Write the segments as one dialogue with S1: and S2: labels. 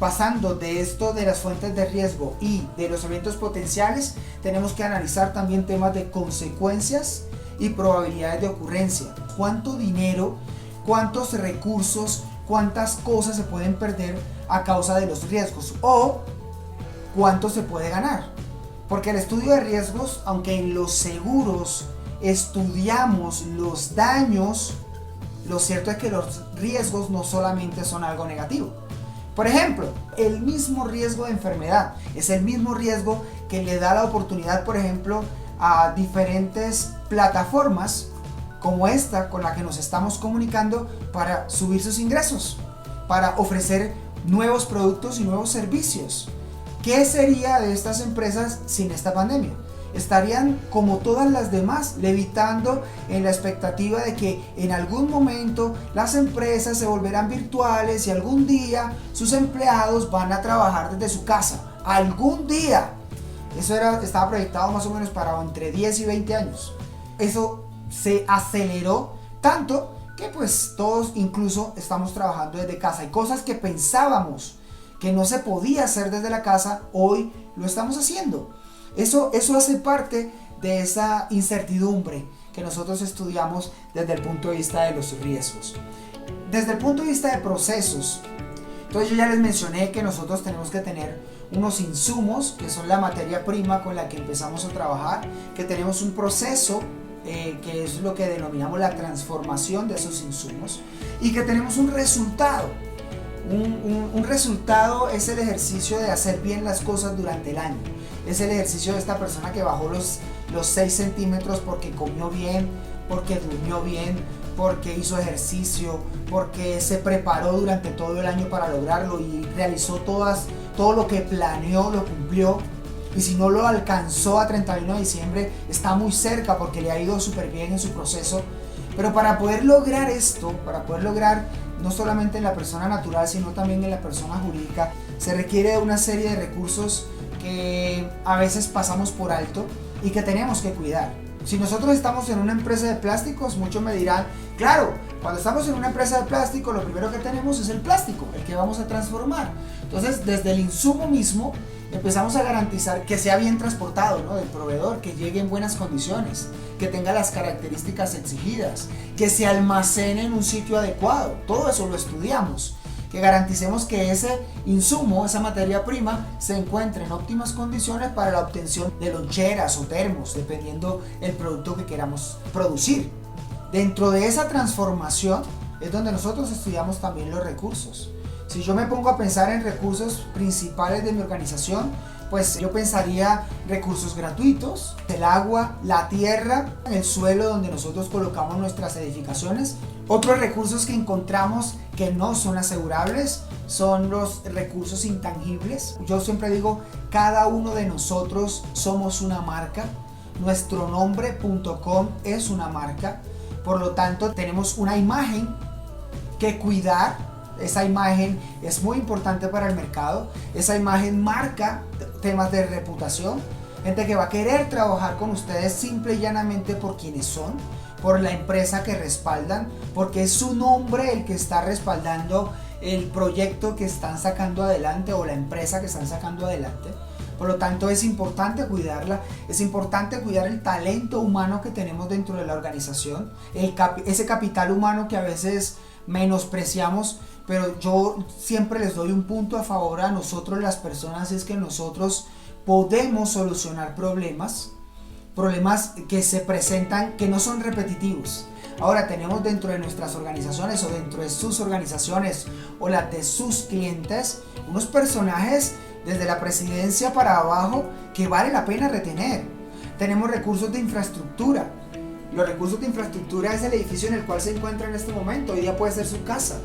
S1: pasando de esto de las fuentes de riesgo y de los eventos potenciales, tenemos que analizar también temas de consecuencias y probabilidades de ocurrencia. ¿Cuánto dinero, cuántos recursos, cuántas cosas se pueden perder a causa de los riesgos? O ¿cuánto se puede ganar? Porque el estudio de riesgos, aunque en los seguros estudiamos los daños, lo cierto es que los riesgos no solamente son algo negativo. Por ejemplo, el mismo riesgo de enfermedad es el mismo riesgo que le da la oportunidad, por ejemplo, a diferentes plataformas como esta con la que nos estamos comunicando para subir sus ingresos, para ofrecer nuevos productos y nuevos servicios. ¿Qué sería de estas empresas sin esta pandemia? Estarían como todas las demás, levitando en la expectativa de que en algún momento las empresas se volverán virtuales y algún día sus empleados van a trabajar desde su casa. ¡Algún día! Eso estaba proyectado más o menos para entre 10 y 20 años. Eso se aceleró tanto que pues todos incluso estamos trabajando desde casa. Hay cosas que pensábamos que no se podía hacer desde la casa, hoy lo estamos haciendo. Eso hace parte de esa incertidumbre que nosotros estudiamos desde el punto de vista de los riesgos. Desde el punto de vista de procesos, entonces yo ya les mencioné que nosotros tenemos que tener unos insumos, que son la materia prima con la que empezamos a trabajar, que tenemos un proceso, que es lo que denominamos la transformación de esos insumos, y que tenemos un resultado. Un resultado es el ejercicio de hacer bien las cosas durante el año. Es el ejercicio de esta persona que bajó los 6 centímetros porque comió bien, porque durmió bien, porque hizo ejercicio, porque se preparó durante todo el año para lograrlo y realizó todo lo que planeó, lo cumplió. Y si no lo alcanzó a 31 de diciembre, está muy cerca porque le ha ido súper bien en su proceso. Pero para poder lograr esto, para poder lograr no solamente en la persona natural, sino también en la persona jurídica, se requiere de una serie de recursos que a veces pasamos por alto y que tenemos que cuidar. Si nosotros estamos en una empresa de plásticos, muchos me dirán, claro, cuando estamos en una empresa de plástico, lo primero que tenemos es el plástico, el que vamos a transformar. Entonces, desde el insumo mismo, empezamos a garantizar que sea bien transportado, ¿no?, del proveedor, que llegue en buenas condiciones, que tenga las características exigidas, que se almacene en un sitio adecuado. Todo eso lo estudiamos. Que garanticemos que ese insumo, esa materia prima, se encuentre en óptimas condiciones para la obtención de loncheras o termos, dependiendo el producto que queramos producir. Dentro de esa transformación es donde nosotros estudiamos también los recursos. Si yo me pongo a pensar en recursos principales de mi organización, pues yo pensaría recursos gratuitos, el agua, la tierra, el suelo donde nosotros colocamos nuestras edificaciones. Otros recursos que encontramos que no son asegurables son los recursos intangibles. Yo siempre digo, cada uno de nosotros somos una marca. Nuestro nombre.com es una marca. Por lo tanto, tenemos una imagen que cuidar. Esa imagen es muy importante para el mercado. Esa imagen marca temas de reputación. Gente que va a querer trabajar con ustedes simple y llanamente por quienes son, por la empresa que respaldan, porque es su nombre el que está respaldando el proyecto que están sacando adelante o la empresa que están sacando adelante. Por lo tanto, es importante cuidarla, es importante cuidar el talento humano que tenemos dentro de la organización, ese capital humano que a veces menospreciamos, pero yo siempre les doy un punto a favor a nosotros las personas, es que nosotros podemos solucionar problemas que se presentan, que no son repetitivos. Ahora tenemos dentro de nuestras organizaciones o dentro de sus organizaciones o las de sus clientes unos personajes desde la presidencia para abajo que vale la pena retener. Tenemos recursos de infraestructura. Los recursos de infraestructura es el edificio en el cual se encuentra en este momento. Hoy día puede ser su casa,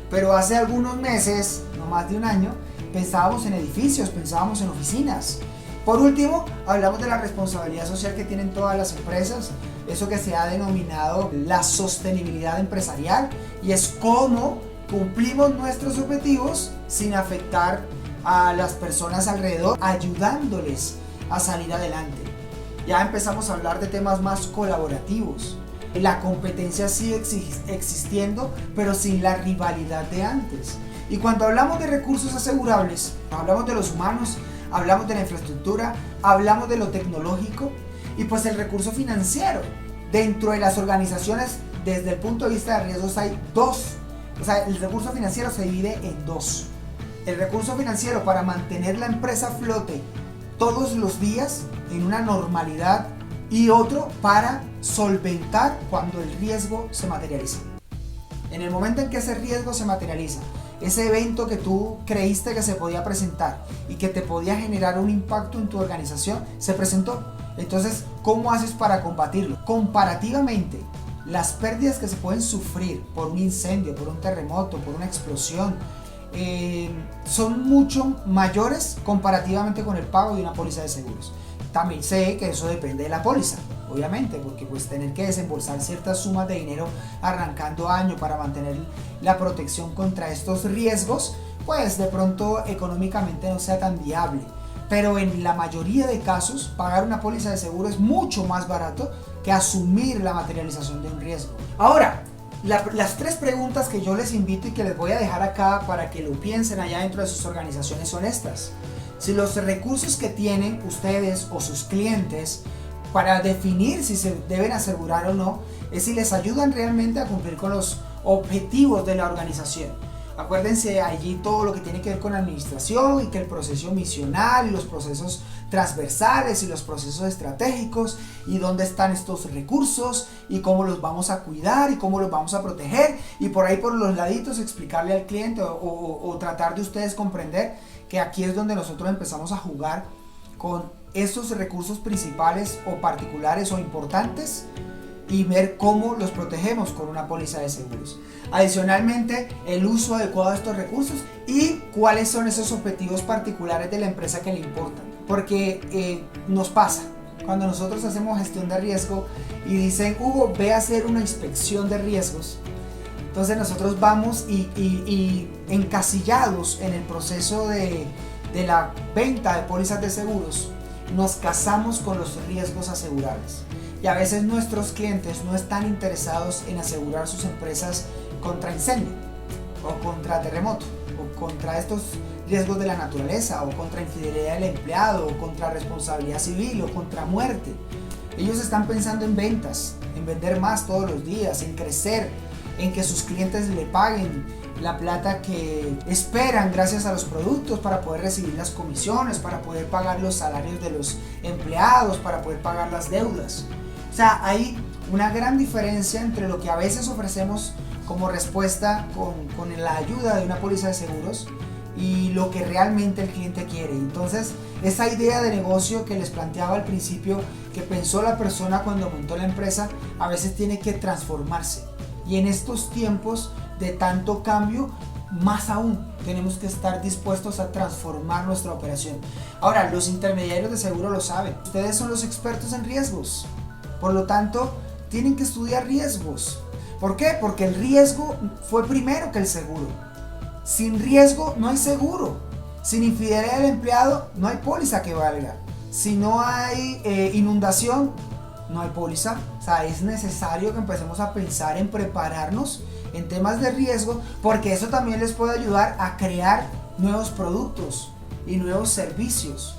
S1: pero hace algunos meses, no más de un año, pensábamos en edificios, pensábamos en oficinas. Por último, hablamos de la responsabilidad social que tienen todas las empresas, eso que se ha denominado la sostenibilidad empresarial, y es cómo cumplimos nuestros objetivos sin afectar a las personas alrededor, ayudándoles a salir adelante. Ya empezamos a hablar de temas más colaborativos. La competencia sigue existiendo, pero sin la rivalidad de antes. Y cuando hablamos de recursos asegurables, hablamos de los humanos, hablamos de la infraestructura, hablamos de lo tecnológico y pues el recurso financiero. Dentro de las organizaciones, desde el punto de vista de riesgos hay dos. O sea, el recurso financiero se divide en dos. El recurso financiero para mantener la empresa a flote todos los días en una normalidad y otro para solventar cuando el riesgo se materializa. En el momento en que ese riesgo se materializa, ese evento que tú creíste que se podía presentar y que te podía generar un impacto en tu organización, se presentó. Entonces, ¿cómo haces para combatirlo? Comparativamente, las pérdidas que se pueden sufrir por un incendio, por un terremoto, por una explosión, son mucho mayores comparativamente con el pago de una póliza de seguros. También sé que eso depende de la póliza, obviamente, porque pues tener que desembolsar ciertas sumas de dinero arrancando año para mantener la protección contra estos riesgos, pues de pronto económicamente no sea tan viable. Pero en la mayoría de casos, pagar una póliza de seguro es mucho más barato que asumir la materialización de un riesgo. Ahora, las tres preguntas que yo les invito y que les voy a dejar acá para que lo piensen allá dentro de sus organizaciones son estas. Si los recursos que tienen ustedes o sus clientes para definir si se deben asegurar o no, es si les ayudan realmente a cumplir con los objetivos de la organización. Acuérdense allí todo lo que tiene que ver con administración y que el proceso misional y los procesos transversales y los procesos estratégicos y dónde están estos recursos y cómo los vamos a cuidar y cómo los vamos a proteger y por ahí por los laditos explicarle al cliente o tratar de ustedes comprender que aquí es donde nosotros empezamos a jugar con estos recursos principales o particulares o importantes y ver cómo los protegemos con una póliza de seguros. Adicionalmente, el uso adecuado de estos recursos y cuáles son esos objetivos particulares de la empresa que le importan. Porque nos pasa, cuando nosotros hacemos gestión de riesgo y dicen, Hugo, ve a hacer una inspección de riesgos. Entonces nosotros vamos y encasillados en el proceso de la venta de pólizas de seguros, nos casamos con los riesgos asegurables. Y a veces nuestros clientes no están interesados en asegurar sus empresas contra incendio, o contra terremoto, o contra estos riesgos de la naturaleza, o contra infidelidad del empleado, o contra responsabilidad civil, o contra muerte. Ellos están pensando en ventas, en vender más todos los días, en crecer, en que sus clientes le paguen la plata que esperan gracias a los productos para poder recibir las comisiones, para poder pagar los salarios de los empleados, para poder pagar las deudas. O sea, hay una gran diferencia entre lo que a veces ofrecemos como respuesta con la ayuda de una póliza de seguros y lo que realmente el cliente quiere. Entonces, esa idea de negocio que les planteaba al principio, que pensó la persona cuando montó la empresa, a veces tiene que transformarse. Y en estos tiempos de tanto cambio, más aún tenemos que estar dispuestos a transformar nuestra operación. Ahora, los intermediarios de seguro lo saben. Ustedes son los expertos en riesgos. Por lo tanto, tienen que estudiar riesgos. ¿Por qué? Porque el riesgo fue primero que el seguro. Sin riesgo no hay seguro. Sin infidelidad del empleado no hay póliza que valga. Si no hay inundación, no hay póliza. O sea, es necesario que empecemos a pensar en prepararnos en temas de riesgo, porque eso también les puede ayudar a crear nuevos productos y nuevos servicios.